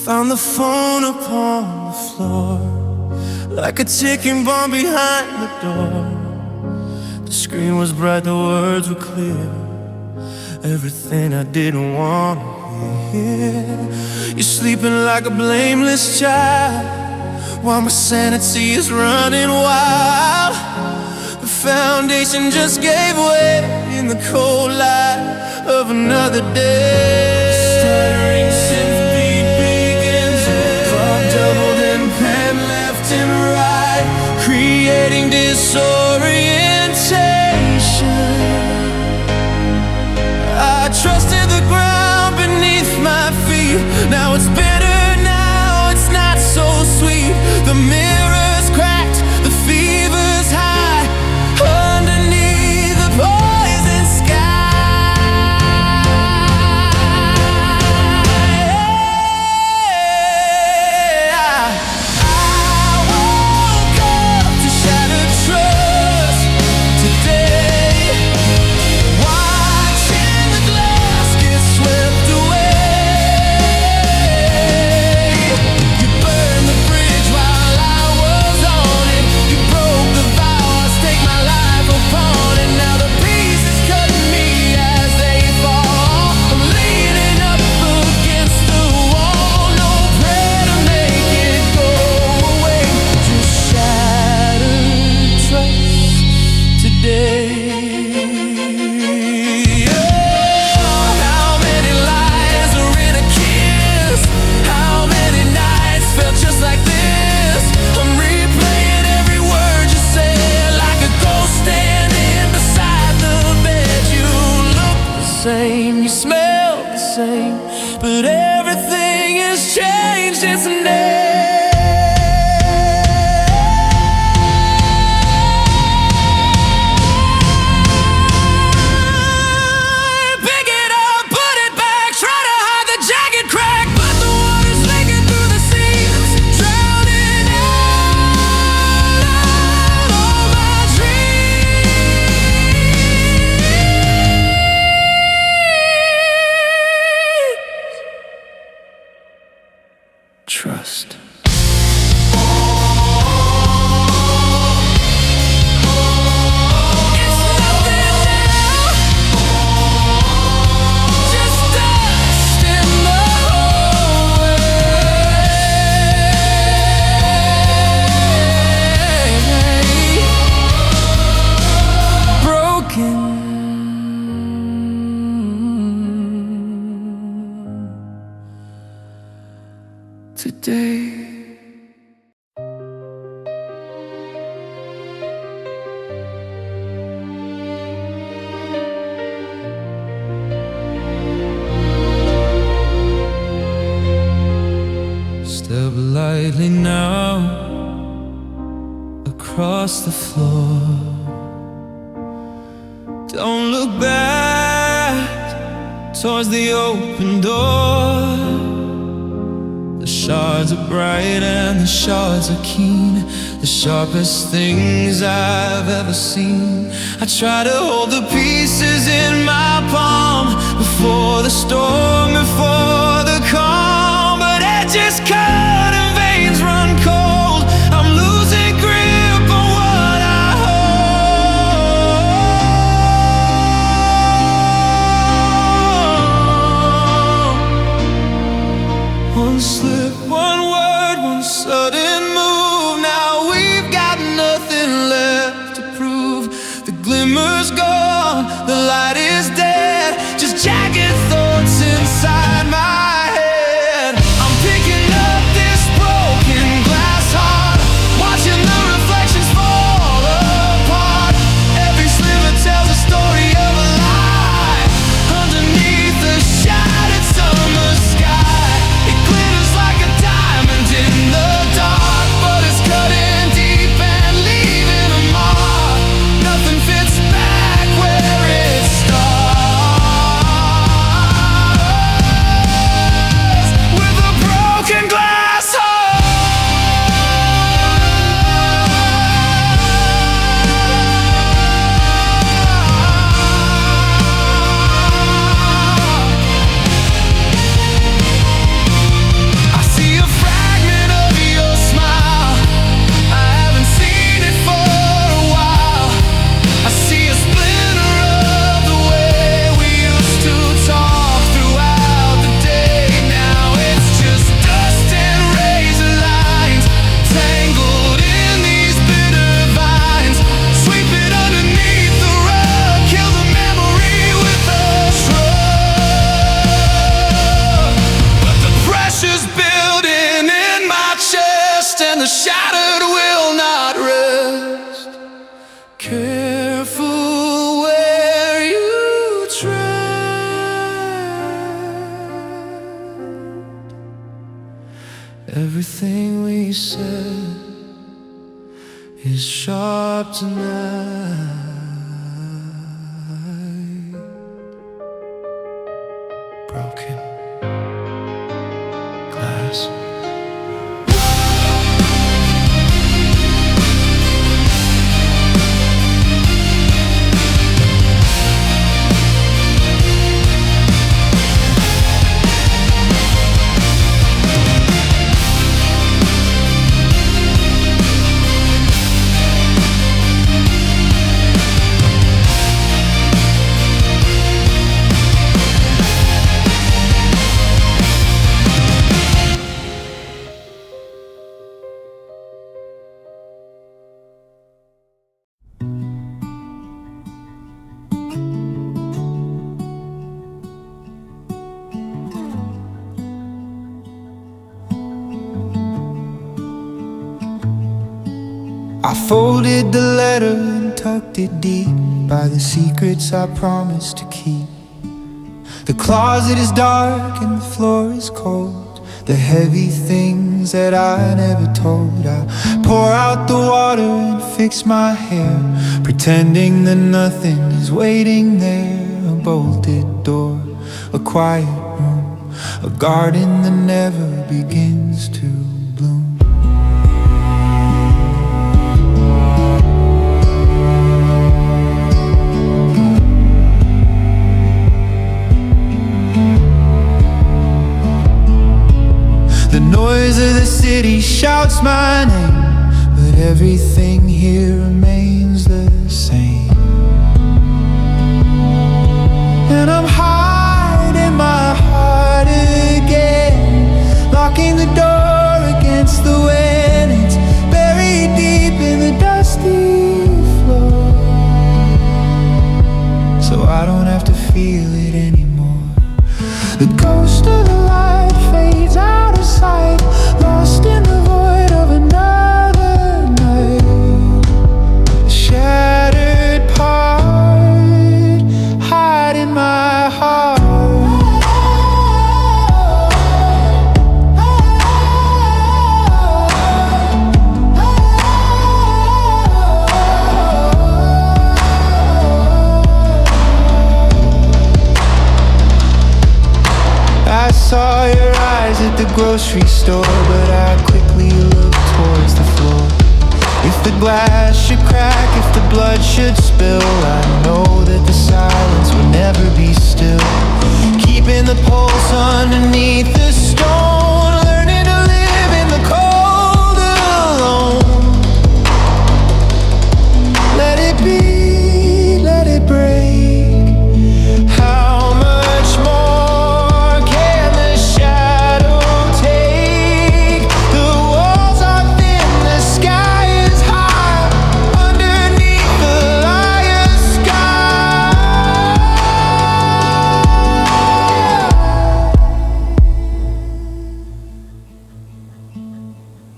Found the phone upon the floor, like a ticking bomb behind the door. The screen was bright, the words were clear, everything I didn't want to hear. You're sleeping like a blameless child, while my sanity is running wild. The foundation just gave way in the cold light of another day. Stuttering symphony begins, clock doubled and pen left and right, creating disorientation. I trusted the ground beneath my feet. Now it's bitter, now it's not so sweet. The mirror's cracked, the fever's high, underneath the poison sky. I woke up to shattered trust today, watching the glass get swept away. You burned the bridge while I was on it. You broke the vows, take my life upon it. Now the pieces cutting me as they fall. I'm leaning up against the wall, no prayer to make it go away. Just shattered trust today. How many lies are in a kiss? How many nights felt just like this? I'm replaying every word you said, like a ghost standing beside the bed. You look the same, you smell the same, but everything has changed. It's a name. Pick it up, put it back, try to hide the jagged crack, but the water's leaking through the seams, drowning out all my dreams. Trust. It's nothing now, just dust in the hallway. Broken today. Step lightly now across the floor. Don't look back towards the open door. The shards are bright and the shards are keen, the sharpest things I've ever seen. I try to hold the pieces in my palm before the storm, before the calm, but edges cut and veins run cold. I'm losing grip on what I hold. One slip, one word, one sudden move. Now we've got nothing left to prove. The glimmer's gone, the light is dead, just jagged thoughts inside my head. I'm picking up this broken glass heart, watching the reflections fall apart. Every sliver tells a story of a lie, underneath the shattered summer sky. It glitters like a diamond. Everything we said is sharp tonight. Broken glass. I folded the letter and tucked it deep by the secrets I promised to keep. The closet is dark and the floor is cold, the heavy things that I never told. I pour out the water and fix my hair, pretending that nothing is waiting there. A bolted door, a quiet room, a garden that never begins to bloom. The noise of the city shouts my name, but everything here remains the same. And I'm hiding my heart again, locking the door against the wind. It's buried deep in the dusty floor, so I don't have to feel it anymore. The ghost of the light fades out of sight, lost in the void of another night. A shattered part, hiding my heart. I saw your eyes at the grocery store, but I quickly looked towards the floor. If the glass should crack, if the blood should spill, I know that the silence will never be still. Keeping the pulse underneath the stone, learning to live in the cold alone. Let it be, let it break. How much more can the shadow take? The walls are thin, the sky is high, underneath the liar's sky.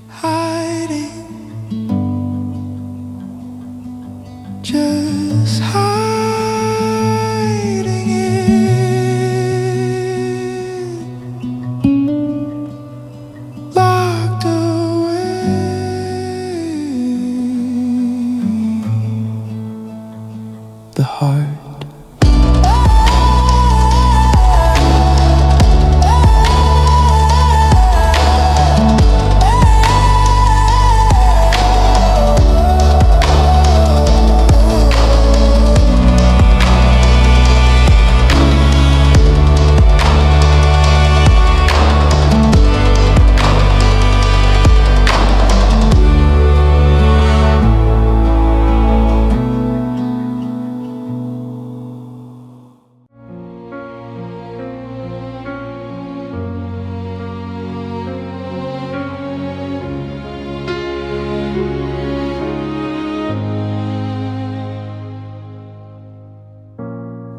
Hiding, just hiding it, locked away. The heart.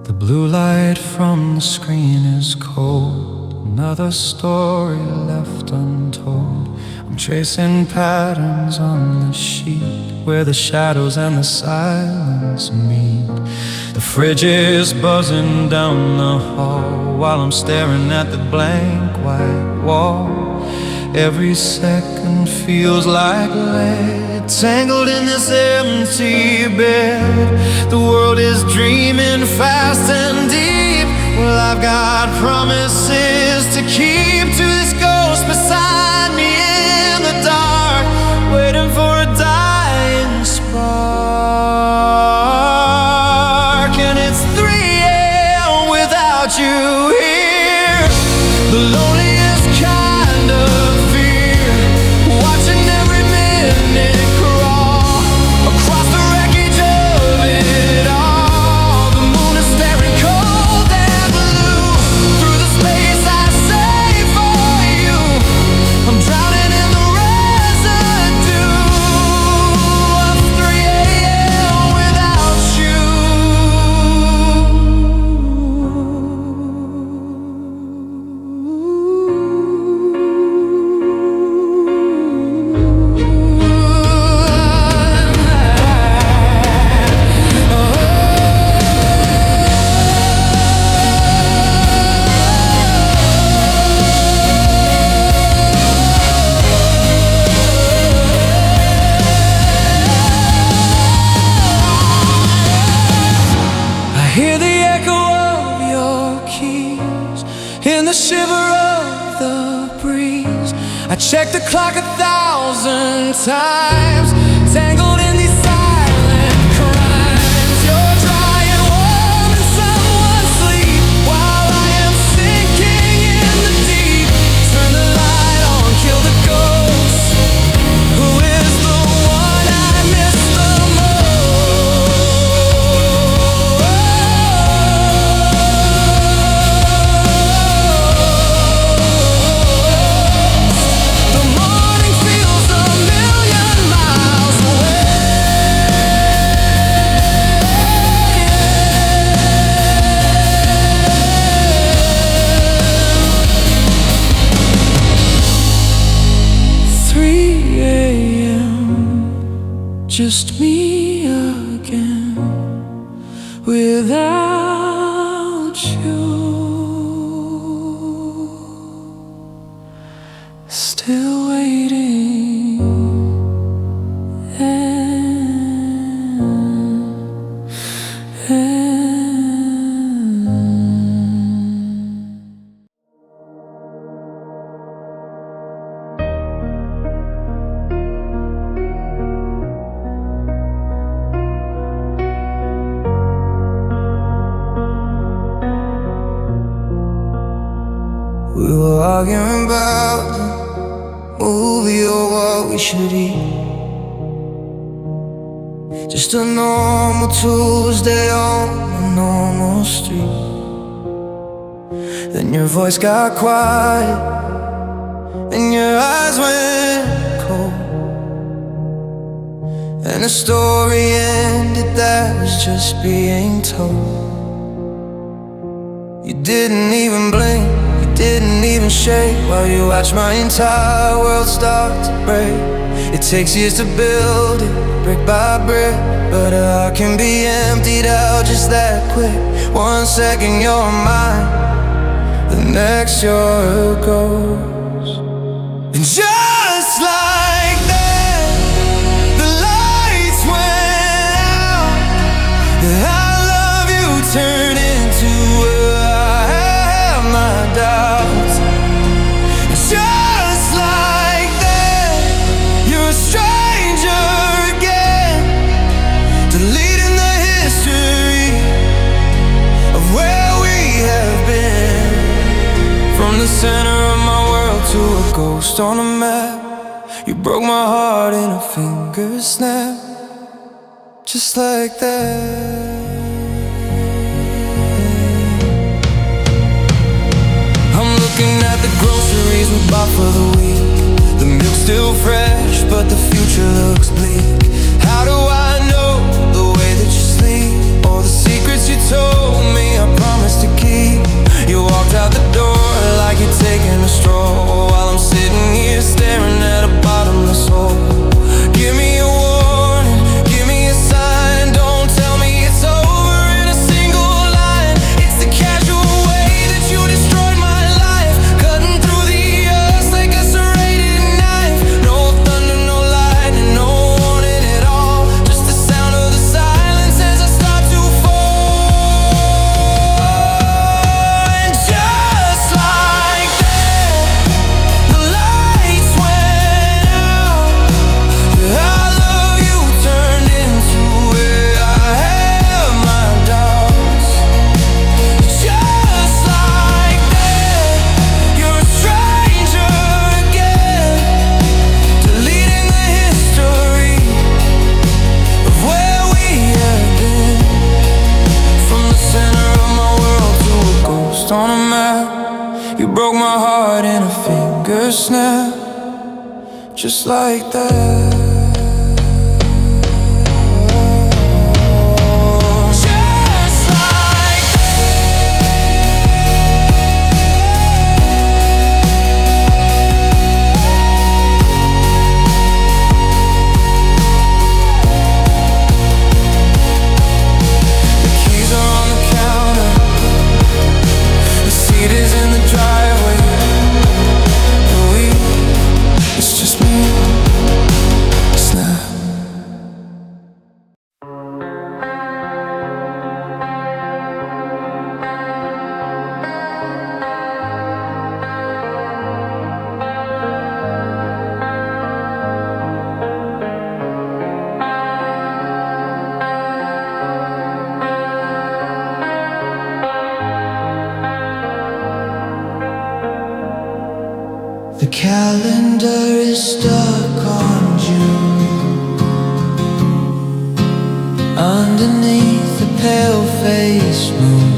The blue light from the screen is cold, another story left untold. I'm tracing patterns on the sheet where the shadows and the silence meet. The fridge is buzzing down the hall while I'm staring at the blank white wall. Every second feels like lead, tangled in this empty bed. The world is dreaming fast and deep. Well, I've got promises to keep, to this ghost beside me in the dark, waiting for a dying spark. And it's 3 a.m. without you here. The loneliest kind of fear, watching every minute crawl across the wreckage of it all. The moon is staring cold and blue through the space I save for you. I'm drowning in the residue of 3 a.m. without you. I hear the echo of your keys in the shiver of the breeze. I check the clock 1,000 times, tangled in these silent crimes. You're drying warm in someone's sleep while I am sinking in the deep. Turn the light on, kill the ghost. Who is the one I miss the most? The morning feels a million miles away. 3 a.m. just me again without you. Still waiting and we were arguing about the movie or what we should eat. Just a normal Tuesday on a normal street. Then your voice got quiet and your eyes went cold, and the story ended that was just being told. You didn't even blink, didn't even shake while you watch my entire world start to break. It takes years to build it, brick by brick, but a heart can be emptied out just that quick. 1 second you're mine, the next you're a ghost. And just like that, the lights went out. I love you turned into my doubts. Just like that, you're a stranger again, deleting the history of where we have been. From the center of my world to a ghost on a map, you broke my heart in a finger snap. Just like that. Looking at the groceries we bought for the week. The milk's still fresh, but the future looks bleak. How do I know the way that you sleep, or the secrets you told me I promised to keep? You walked out the door like you're taking a stroll, while I'm sitting here staring at a bottomless hole. Give me a warning, give me a sign. Don't tell me it's over in a single line. It's the casual way that you destroyed my life, cutting through the earth like a serrated snap, just like that. The calendar is stuck on June. Underneath the pale-faced moon,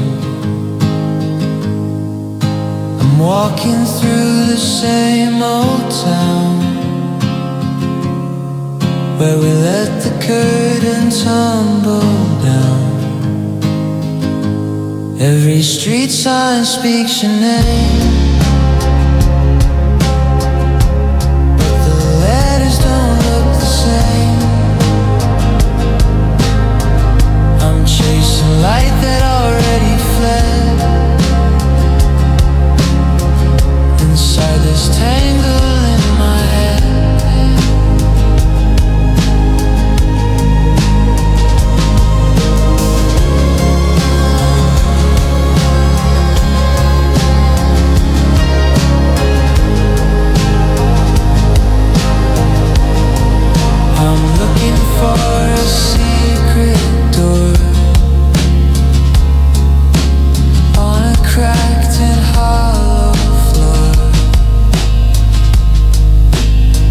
I'm walking through the same old town where we let the curtain tumble down. Every street sign speaks your name, light that already fled inside this tangle in my head. I'm looking for a secret door cracked and hollow floor,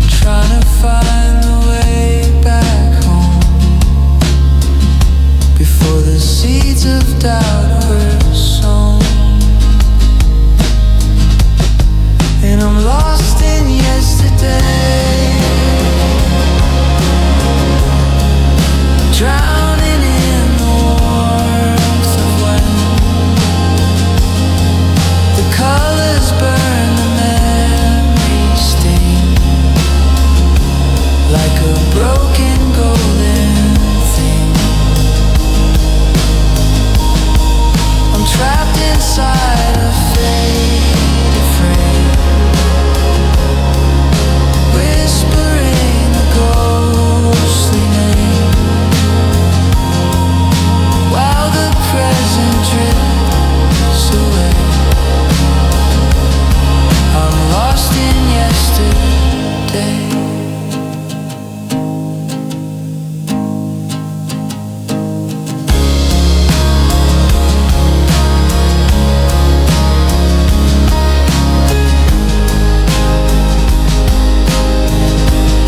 trying to find the way back home before the seeds of doubt were sown. And I'm lost in yesterday, drowning in the warmth of when the colors burn the memory stain like a broken golden thing. I'm trapped inside a faded frame, whispering a ghostly name while the present drifts away. I'm lost in yesterday.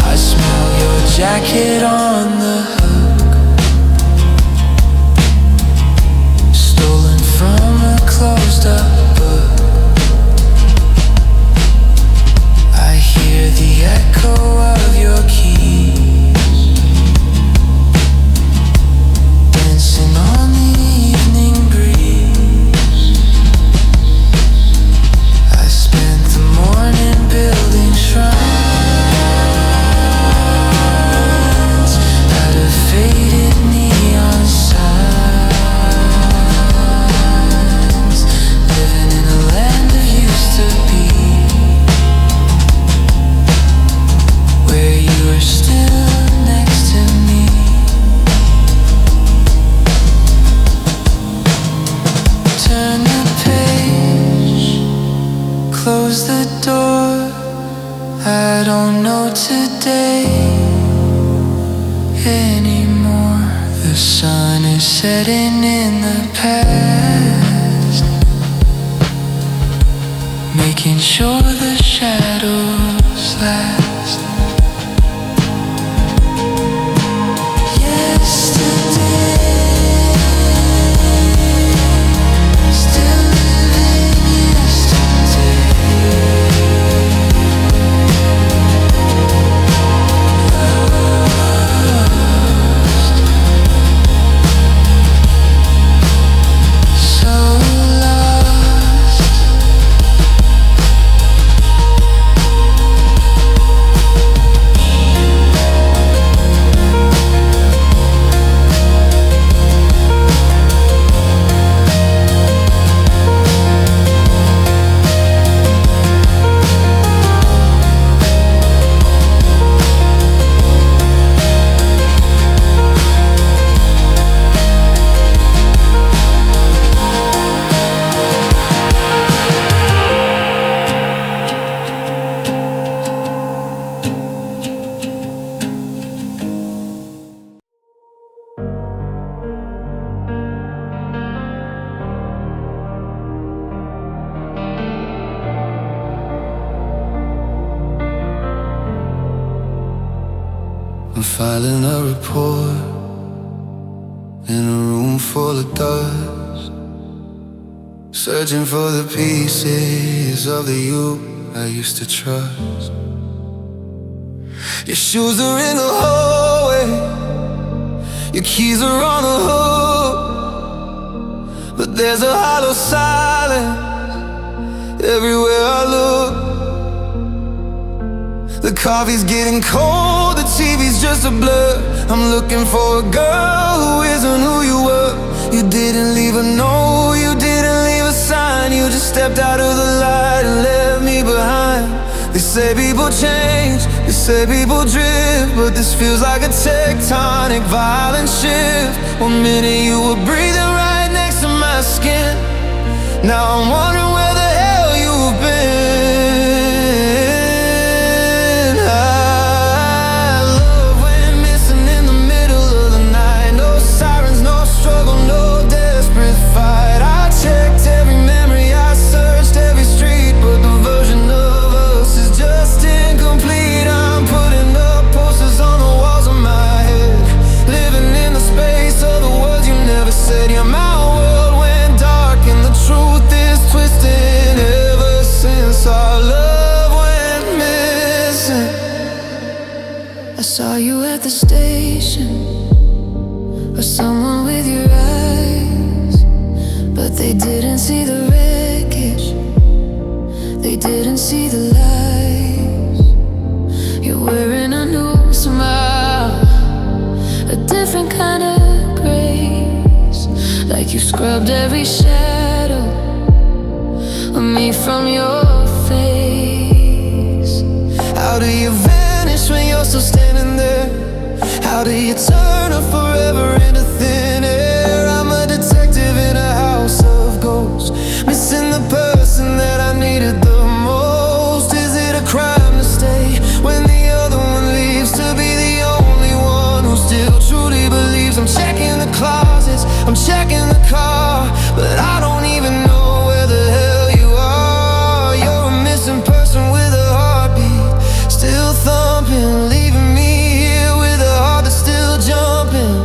I smell your jacket on the hook, stolen from a closed up book. Hear the echo of your keys dancing on the evening breeze. I spent the morning building shrines out of faded neon signs, living in a land of used to be, where you were still next to me. Turn the page, close the door. I don't know today anymore. The sun is setting in the past, making sure the shadows last. Still living yesterday. I'm filing a report in a room full of dust, searching for the pieces of the you I used to trust. Your shoes are in the hallway, your keys are on the hook, but there's a hollow silence everywhere I look. The coffee's getting cold, the TV's just a blur. I'm looking for a girl who isn't who you were. You didn't leave a note, you didn't leave a sign. You just stepped out of the light and left me behind. They say people change, they say people drift, but this feels like a tectonic violent shift. One minute you were breathing right next to my skin, now I'm wondering where the hell you've been. I love when missing in the middle of the night. No sirens, no struggle, no desperate fight. I checked every memory, I searched every street, but the version of us is just incomplete. I'm putting up posters on the walls of my head, living in the space of the words you never said. Yeah, my world went dark and the truth is twisted. Ever since our love went missing. I saw you at the station, or someone with your eyes, but they didn't see the wreckage, they didn't see the lies. You're wearing a new smile, a different kind of grace, like you scrubbed every shadow of me from your face. How do you vanish when you're still standing there? How do you turn up forever into thin air? I'm a detective in a house of ghosts, missing the person that I needed the most. Is it a crime to stay when the other one leaves, to be the only one who still truly believes? I'm checking the closets, I'm checking the car, but I don't even know where the hell you are. You're a missing person with a heartbeat still thumping, leaving me here with a heart that's still jumping.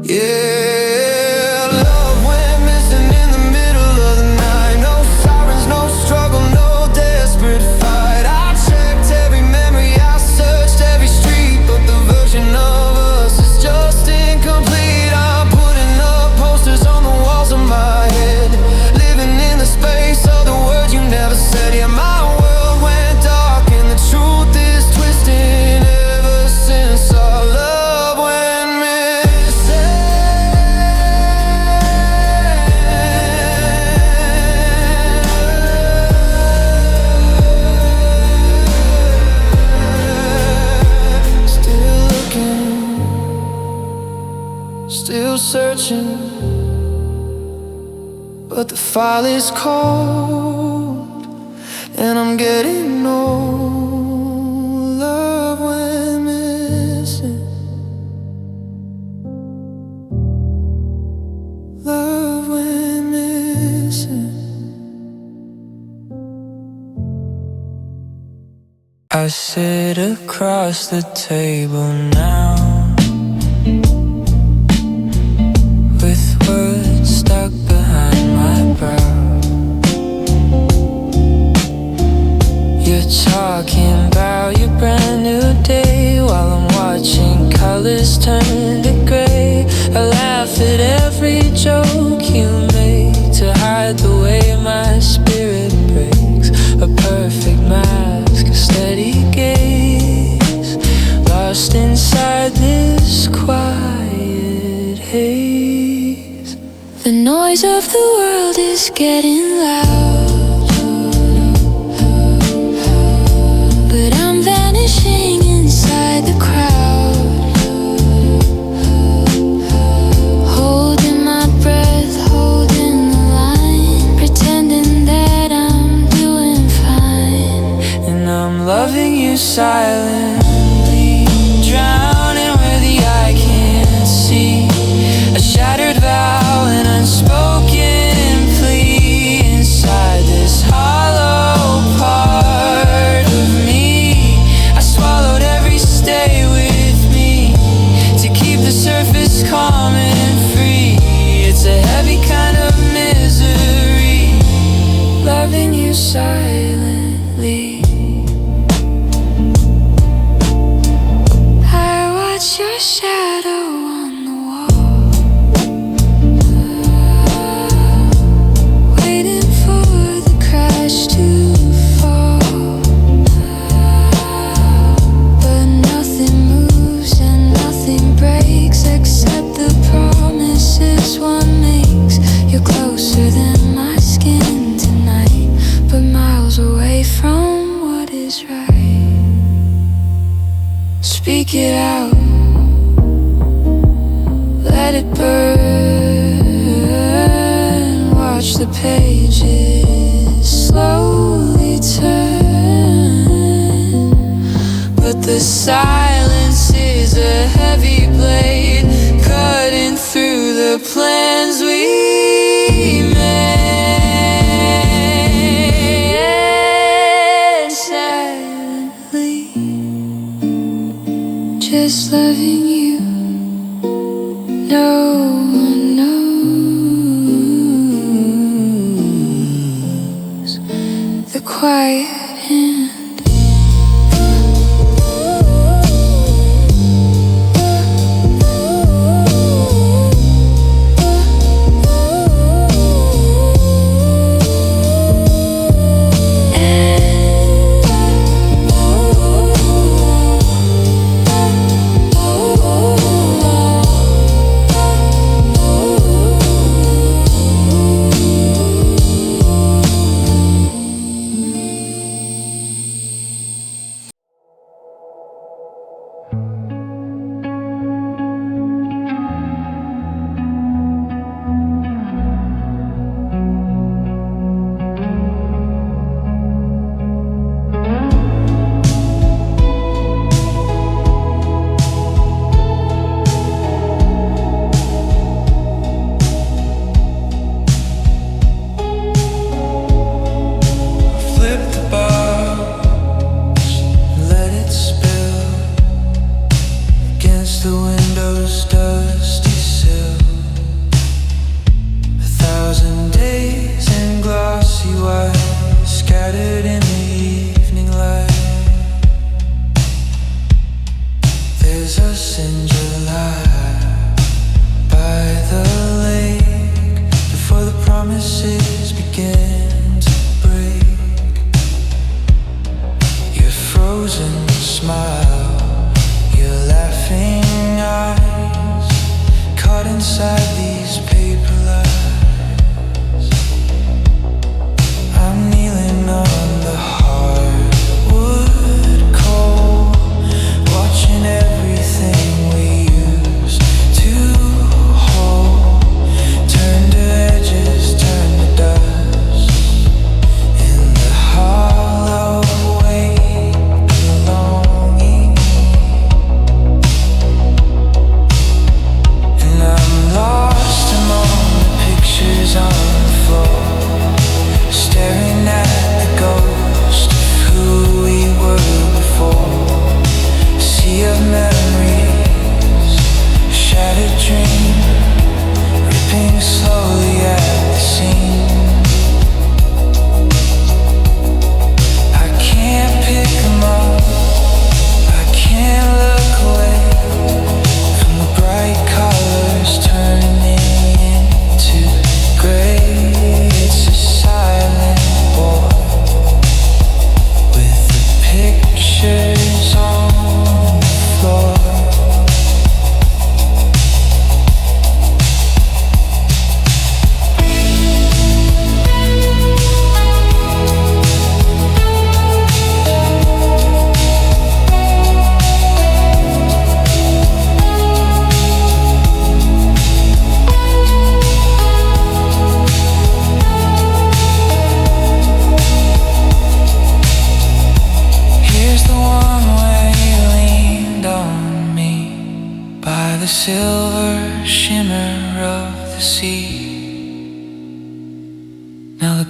Yeah, love went missing in the middle of the night. No sirens, no struggle, no desperate fight. I checked every memory, I searched every street, but the version of us is just incomplete. I'm putting up posters on the walls of my head, living in the space of the words you never said. Yeah, my world went dark and the truth is twisted. Ever since our love went missing. Still looking, still searching, but the file is cold and I'm getting old. Love went missing, love went missing. I sit across the table now, with words stuck behind my brow. You're talking about your brand new day, while I'm watching colors turn to gray. I laugh at every joke you make to hide the way my spirit breaks. A perfect mask, a steady gaze, lost inside this quiet haze. The noise of the world is getting loud, but I'm vanishing inside the crowd, holding my breath, holding the line, pretending that I'm doing fine. And I'm loving you silently, drowning where the eye can't see. A shattered vow, an unspoken plea inside this hollow part of me. I swallowed every stay was your shadow on the wall, waiting for the crash to fall. But nothing moves and nothing breaks except the promises one makes. You're closer than my skin tonight, but miles away from what is right. Speak it out, let it burn. Watch the pages slowly turn, but the silence is a heavy blade cutting through the plans we made. Silently, just loving you, no one knows the quiet hand.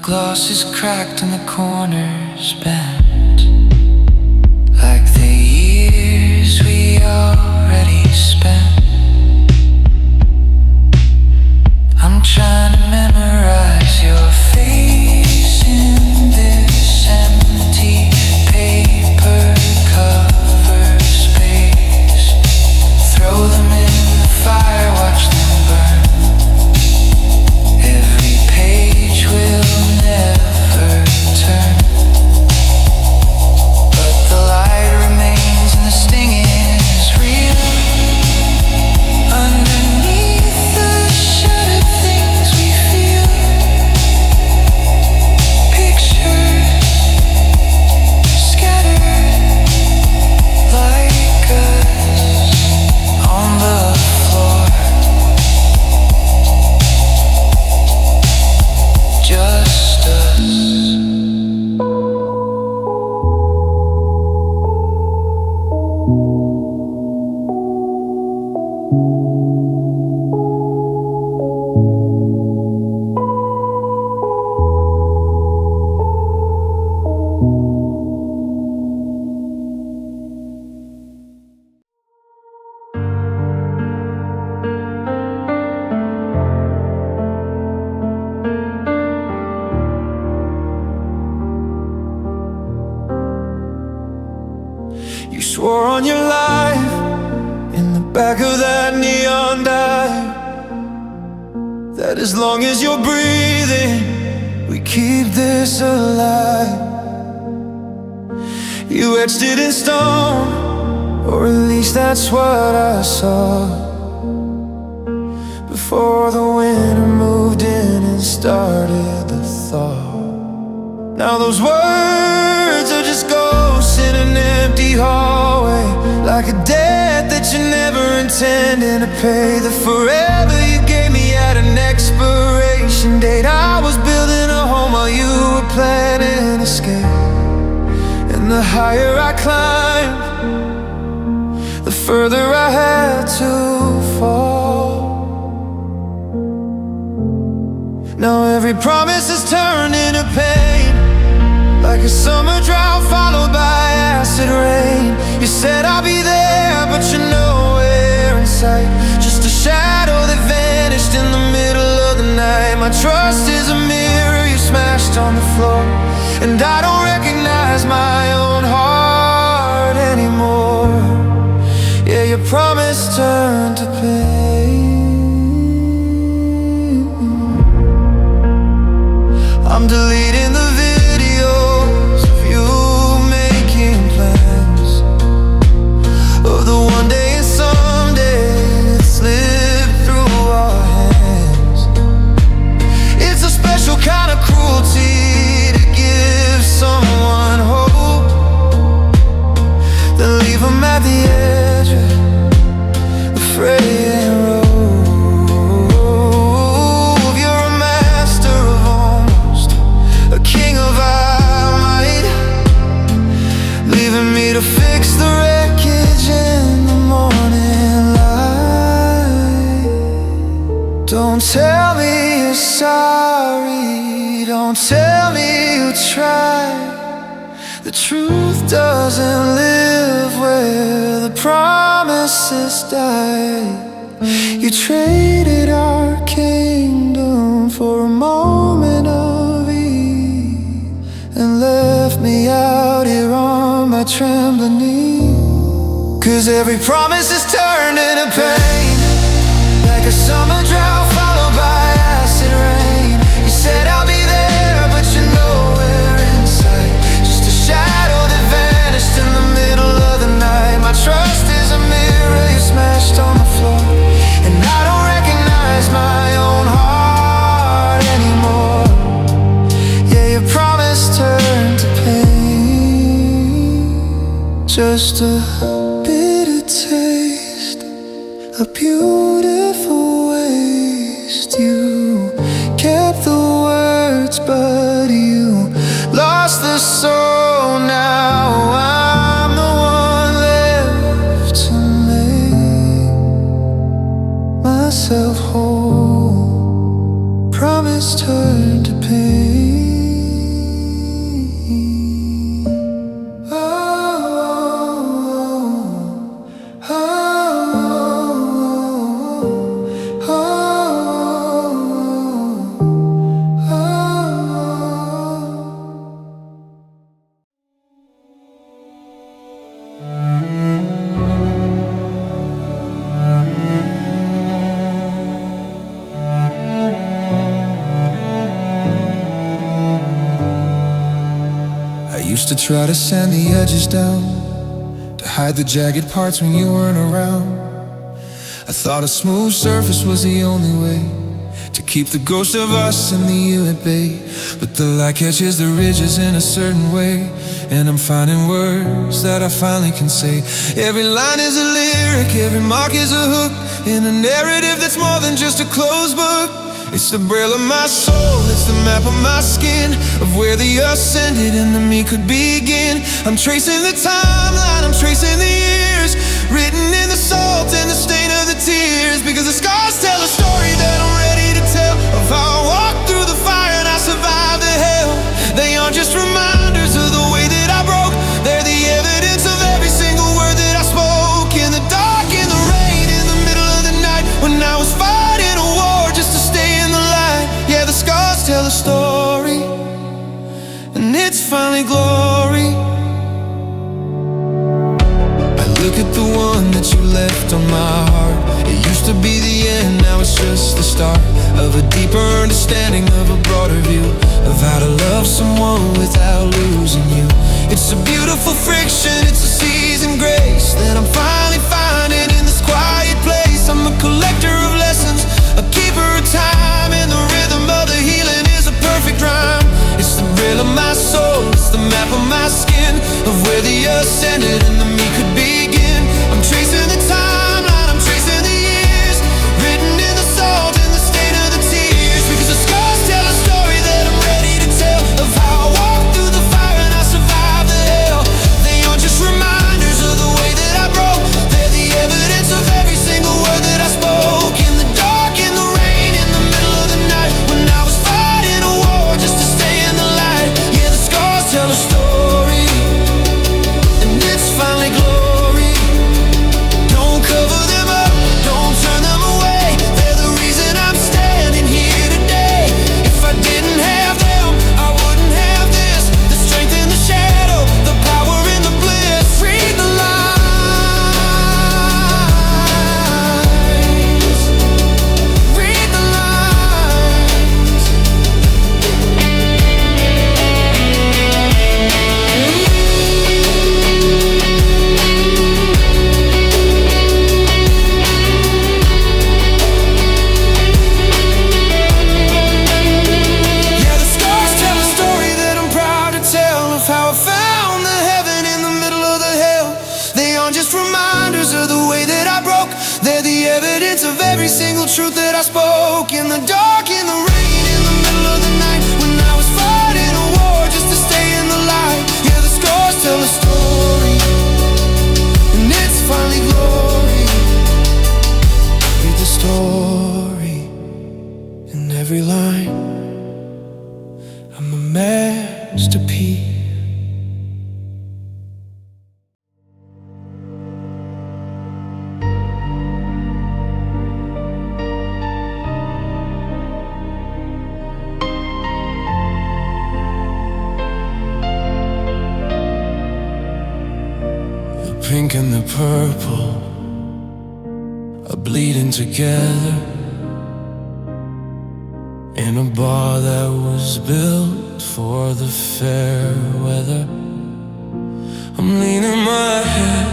Gloss is cracked and the corners bent, like the years we already spent. I'm trying to memorize your face in this empty paper cover space. You swore on your life in the back of that neon dive, that as long as you're breathing, we keep this alive. You etched it in stone, or at least that's what I saw, before the winter moved in and started the thaw. Now those words are just ghosts in an empty hallway, like a debt that you never intended to pay. The forever you gave me had an expiration date. I was building a home while you were planning escape. And the higher I climbed, the further I had to fall. Now every promise has turned into pain, like a summer drought followed by acid rain. You said I'll be there, but you're nowhere in sight, just a shadow that vanished in the middle of the night. My trust is a mirror you smashed on the floor, and I don't recognize my own heart anymore. Yeah, your promise turned to pain. I'm deleting the videos of you making plans, of the one day and someday that slipped through our hands. It's a special kind of cruelty to give someone hope, then leave them at the edge of the fraying road. You're a master of almost, a king of our might, leaving me to fix the wreckage in the morning light. Don't tell me you're sorry, don't tell me you tried. The truth doesn't live where the promises die. You traded our kingdom for a moment of ease, and left me out here on my trembling knees. 'Cause every promise is turned into pain, like a summer drought followed by acid rain. You said I'll be there, but you're nowhere in sight, just a shadow that vanished in the middle of the night. My trust is a mirror you smashed on the floor, and I don't recognize my own heart anymore. Yeah, your promise turned to pain, just a bitter taste, a beautiful waste. You kept the words, but you lost the soul. Now I'm the one left to make myself whole. Promise turned to pain. Oh, oh, oh, oh, oh, oh. I used to try to sand the edges down, to hide the jagged parts when you weren't around. I thought a smooth surface was the only way to keep the ghost of us and the you at bay. But the light catches the ridges in a certain way, and I'm finding words that I finally can say. Every line is a lyric, every mark is a hook, in a narrative that's more than just a closed book. It's the braille of my soul, it's the map of my skin, of where the ascended and the me could begin. I'm tracing the timeline, I'm tracing the years, written in the salt and the stain of the tears. Because the scars tell a story that I'm ready to tell, of how I walked through the fire and I survived the hell. They aren't just reminders of the way that I broke, they're the evidence of every single word that I spoke. In the dark, in the rain, in the middle of the night, when I was fighting a war just to stay in the light. Yeah, the scars tell a story, and it's finally glory. left on my heart. It used to be the end, now it's just the start of a deeper understanding, of a broader view of how to love someone without losing you. It's a beautiful friction, it's a seasoned grace that I'm finally finding in this quiet place. I'm a collector of lessons, a keeper of time, and the rhythm of the healing is a perfect rhyme. It's the thrill of my soul, it's the map of my skin, of where the ascended and the me could begin. I'm tracing the timeline, I'm tracing the years, written in the salt, in the stain of the tears. Because the scars tell a story that I'm ready to tell, of how I walked through the fire and I survived the hell. They aren't just reminders of the way that I broke, they're the evidence of every single word that I spoke. In the dark, in the rain, in the middle of the night, when I was fighting a war just to stay in the light. Yeah, the scars tell a story, and it's finally glory. Don't cover them up, don't turn them away, they're the reason I'm standing here today. If I didn't have them, I wouldn't have this. The strength in the shadow, the power in the bliss. Read the lines, read the lines. Yeah, the scars tell a story that I'm proud to tell, of how I found the heaven in the middle of the hell. They aren't just reminders of the way that I broke, they're the evidence of every single truth that I spoke. In the dark, in the rain, in the middle of the night, when I was fighting a war just to stay in the light. Yeah, the scars tell a story, and it's finally glory. Read the story in every line. I'm a masterpiece. The pink and the purple are bleeding together in a bar that was built for the fair weather. I'm leaning my head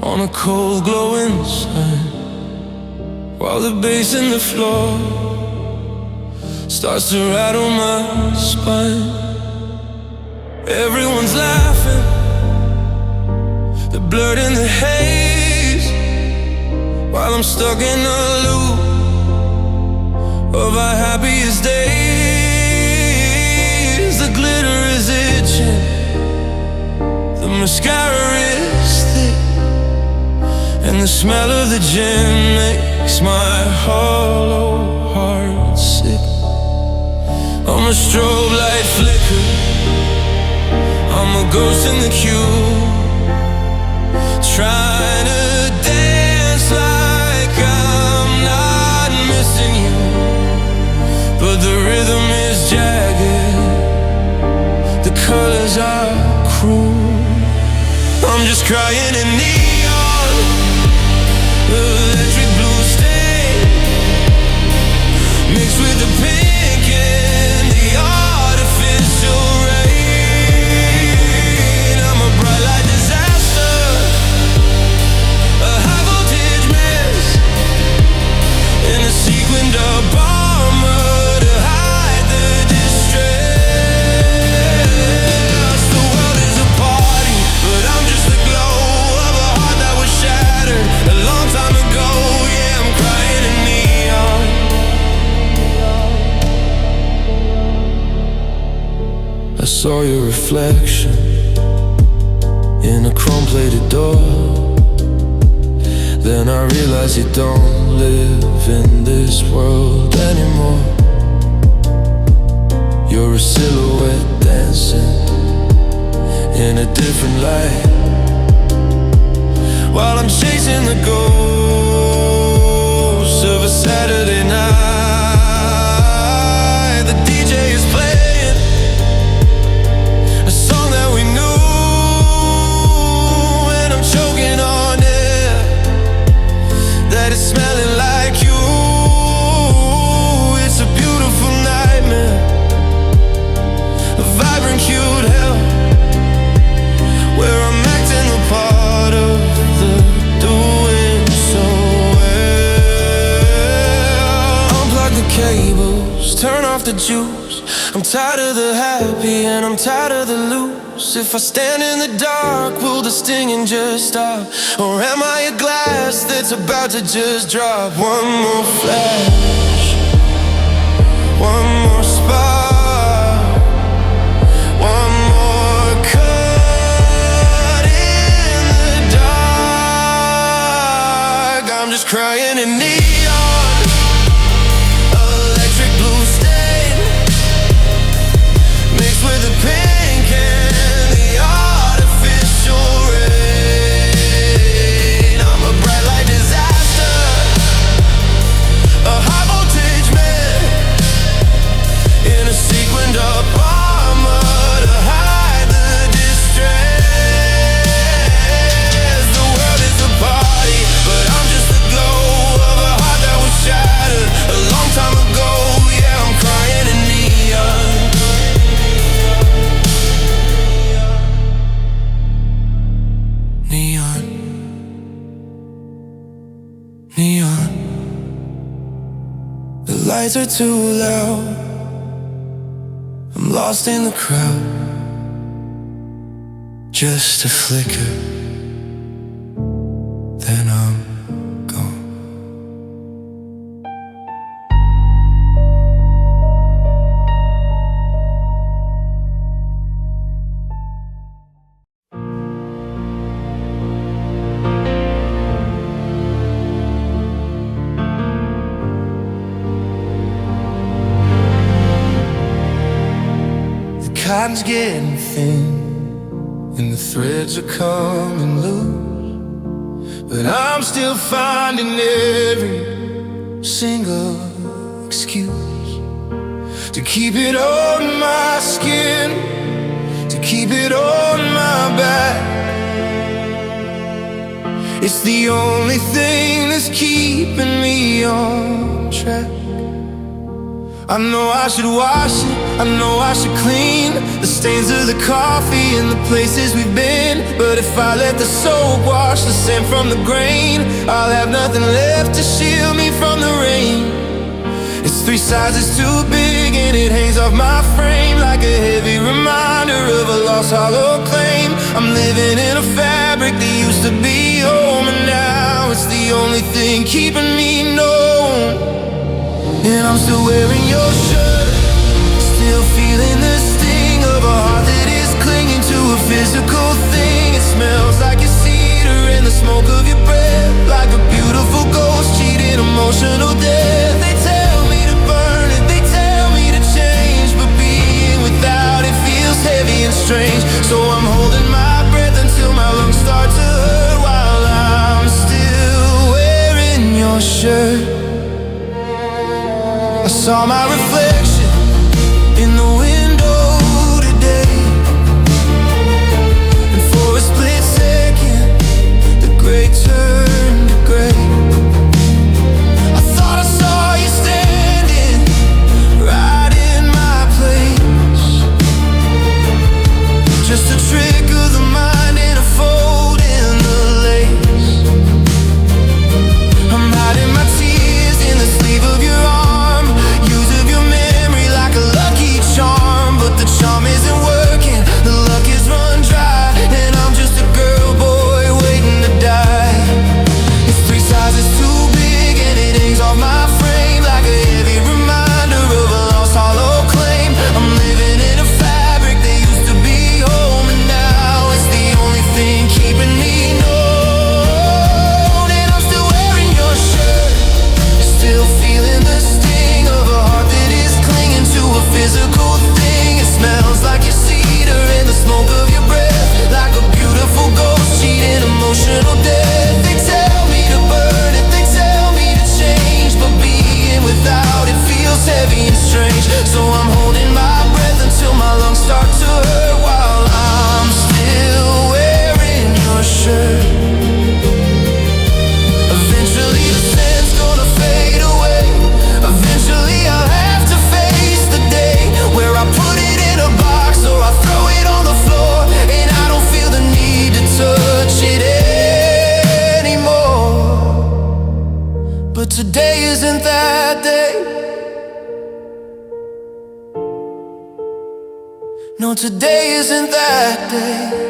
on a cold glowing sun, while the bass in the floor starts to rattle my spine. Everyone's laughing, they're blurred in the haze, while I'm stuck in a loop of our happiest days. The glitter is itching, the mascara is thick, and the smell of the gin makes my hollow heart sick. I'm a strobe light flicker, I'm a ghost in the queue, trying to dance like I'm not missing you. But the rhythm is jagged, the colors are cruel. I'm just crying in neon, electric blue stain, mixed with the pink and the artificial rain. I'm a bright light disaster, a high voltage mess, in a sequined up armor to hide the distress. The world is a party, but I'm just the glow of a heart that was shattered a long time ago. Yeah, I'm crying in neon. I saw your reflection in a chrome-plated door. Then I realized you don't live in this world anymore. You're a silhouette dancing in a different light, while I'm chasing the ghost of a Saturday night. The DJ is playing a song that we knew, and I'm choking on it. the juice. I'm tired of the happy and I'm tired of the loose. If I stand in the dark, will the stinging just stop? Or am I a glass that's about to just drop? One more flash, one more spark, one more cut in the dark. I'm just crying in neon, electric blue stain, mixed with the pink and the artificial rain. I'm a bright light disaster, a high voltage man, in a sequined up armor to hide the distress. The world is a party, but I'm just the glow of a heart that was shattered a long time ago. Yeah, I'm crying in neon. Neon, neon. The lights are too loud, I'm lost in the crowd. Just a flicker, then I'm gone. The cotton's getting thin and the threads are coming loose, but I'm still finding every single excuse to keep it on my skin, to keep it on my back. It's the only thing that's keeping me on track. I know I should wash it, I know I should clean the stains of the coffee and the places we've been. But if I let the soap wash the scent from the grain, I'll have nothing left to shield me from the rain. It's 3 sizes too big and it hangs off my frame like a heavy reminder of a lost hollow claim. I'm living in a fabric that used to be home, and now it's the only thing keeping me known. And I'm still wearing your shirt, still feeling the sting of a heart that is clinging to a physical thing. It smells like your cedar and the smoke of your breath, like a beautiful ghost cheating emotional death. They tell me to burn it, they tell me to change, but being without it feels heavy and strange. So I'm holding my breath until my lungs start to hurt while I'm still wearing your shirt. I saw my reflection in the window today, and for a split second the gray turned to gray. I thought I saw you standing right in my place, just a trick of the mind and a fold in the lace. I'm hiding my tears in the sleeve of your arm, use of your No, today isn't that day.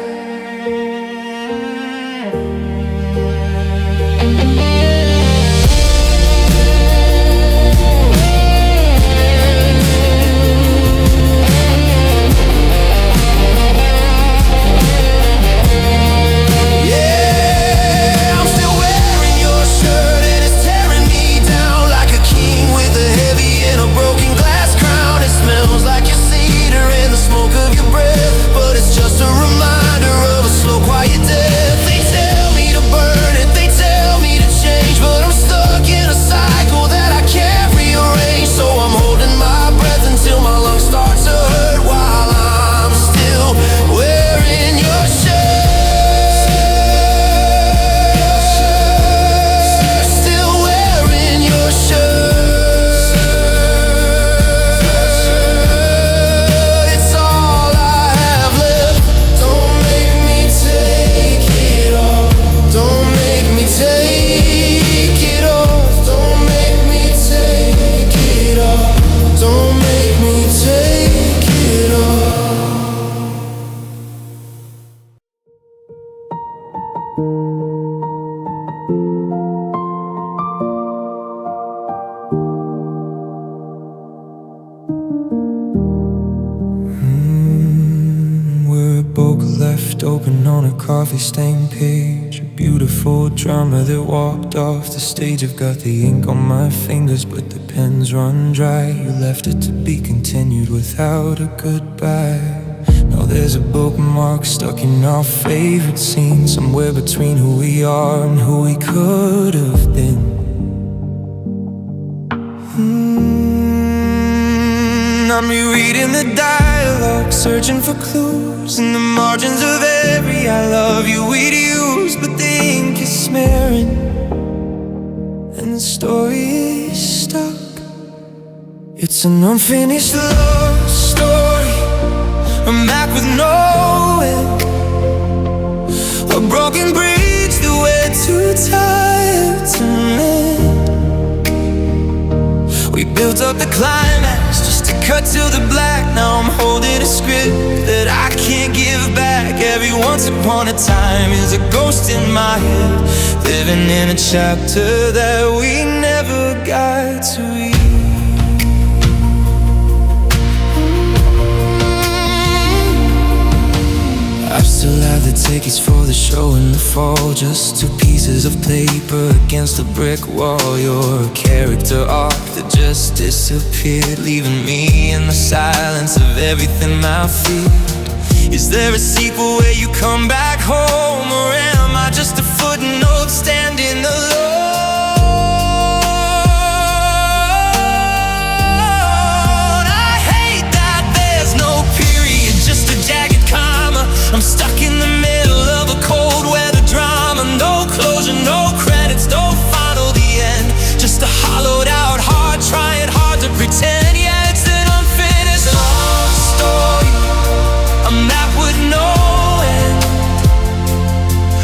Open on a coffee-stained page, a beautiful drama that walked off the stage. I've got the ink on my fingers, but the pen's run dry. You left it to be continued without a goodbye. Now there's a bookmark stuck in our favorite scene, somewhere between who we are and who we could have been. I'm rereading the dialogue, searching for clues in the margins of every I love you we'd use. But the ink is smearing and the story is stuck. It's an unfinished love story, a map with no end, a broken bridge that we're too tired to mend. We built up the climax just to cut to the black. Now I'm holding a script that I can't give back. Every once upon a time is a ghost in my head, living in a chapter that we never got to read. I still have the tickets for the show in the fall, just 2 pieces of paper against a brick wall. You're a character arc that just disappeared, leaving me in the silence of everything I feared. Is there a sequel where you come back home, or am I just a footnote standing alone? I hate that there's no period, just a jagged comma. I'm stuck in the middle of a cold weather drama. No closure, no credits, no final, the end. Just a hollowed out heart, trying hard to pretend. Yeah, it's an unfinished love story, a map with no end,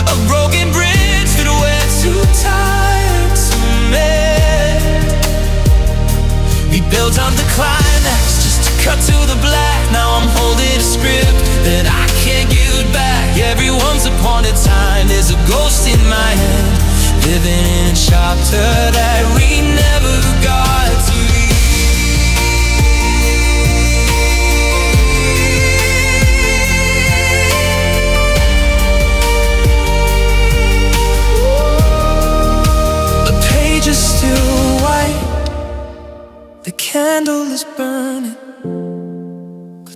a broken bridge that we're too tired to mend. We built on the climax just to cut to the black. Now I'm holding a script that I can't give back. Every once upon a time there's a ghost in my head, living in a chapter that we never got to read. The page is still white, the candle is burning,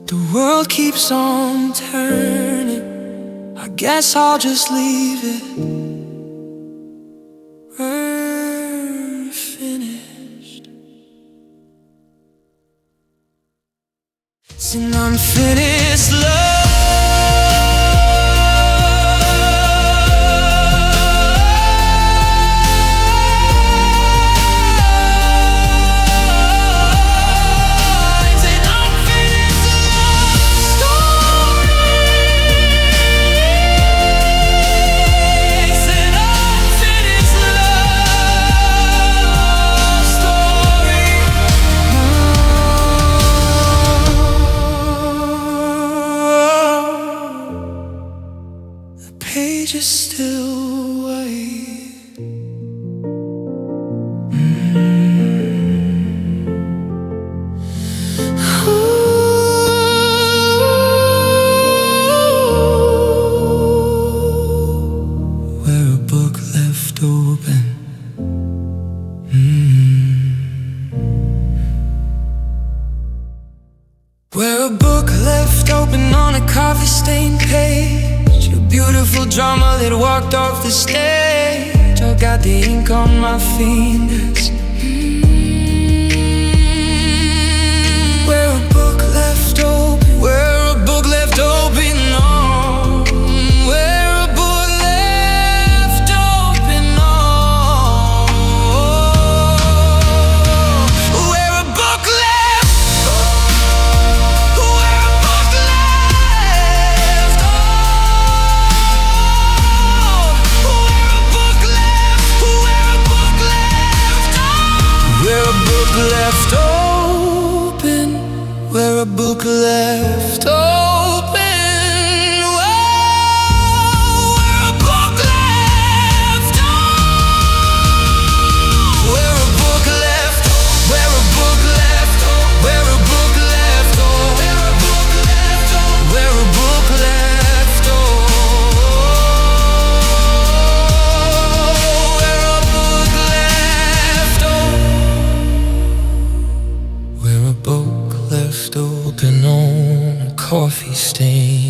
the world keeps on turning. I guess I'll just leave it. We're finished. It's an unfinished love. pages still white. Where a book left open. Where a book left open on a coffee-stained page. A beautiful drama that walked off the stage. I got the ink on my fingers. Where a book left open. Where a book left open. Oh, where a book left open. Oh, where a book left. Where a book left. Oh, where a book left. Where a book left. Where a book left open. Where a book left open. Whoa, where a book left. Where a book left. Where a book left. Where a book left. Where a book left. Where a book left. Where a book left. Where a book left open on a coffee stain.